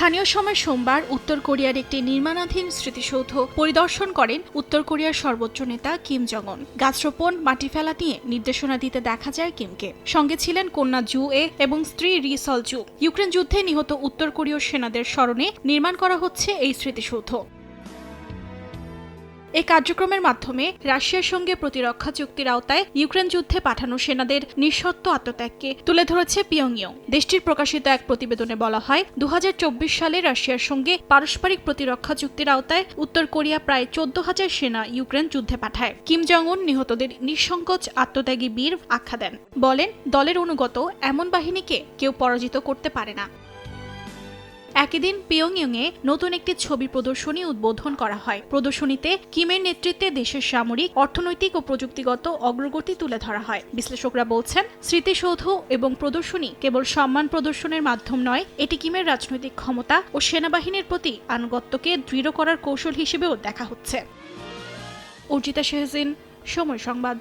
স্থানীয় সময় সোমবার উত্তর কোরিয়ার একটি নির্মাণাধীন স্মৃতিসৌধ পরিদর্শন করেন উত্তর কোরিয়ার সর্বোচ্চ নেতা কিম জং উন। গাছ রোপণ, মাটি ফেলা নিয়ে নির্দেশনা দিতে দেখা যায় কিমকে। সঙ্গে ছিলেন কন্যা জু এ এবং স্ত্রী রি সল জু। ইউক্রেন যুদ্ধে নিহত উত্তর কোরীয় সেনাদের স্মরণে নির্মাণ করা হচ্ছে এই স্মৃতিসৌধ। এই কার্যক্রমের মাধ্যমে রাশিয়ার সঙ্গে প্রতিরক্ষা চুক্তির আওতায় ইউক্রেন যুদ্ধে পাঠানো সেনাদের নিঃশর্ত আত্মত্যাগকে তুলে ধরেছে পিয়ংইয়ং। দেশটির প্রকাশিত এক প্রতিবেদনে বলা হয়, 2024 সালে রাশিয়ার সঙ্গে পারস্পরিক প্রতিরক্ষা চুক্তির আওতায় উত্তর কোরিয়া প্রায় 14,000 সেনা ইউক্রেন যুদ্ধে পাঠায়। কিম জং উন নিহতদের নিঃসংকোচ আত্মত্যাগী বীর আখ্যা দেন। বলেন, দলের অনুগত এমন বাহিনীকে কেউ পরাজিত করতে পারে না। একই দিন পিয়ংইয়ংয়ে নতুন একটি ছবি প্রদর্শনী উদ্বোধন করা হয়। প্রদর্শনীতে কিমের নেতৃত্বে দেশের সামরিক, অর্থনৈতিক ও প্রযুক্তিগত অগ্রগতি তুলে ধরা হয়। বিশ্লেষকরা বলছেন, স্মৃতিসৌধ এবং প্রদর্শনী কেবল সম্মান প্রদর্শনের মাধ্যম নয়, এটি কিমের রাজনৈতিক ক্ষমতা ও সেনাবাহিনীর প্রতি আনুগত্যকে দৃঢ় করার কৌশল হিসেবেও দেখা হচ্ছে। অর্জিতা শেহজিন, সময় সংবাদ।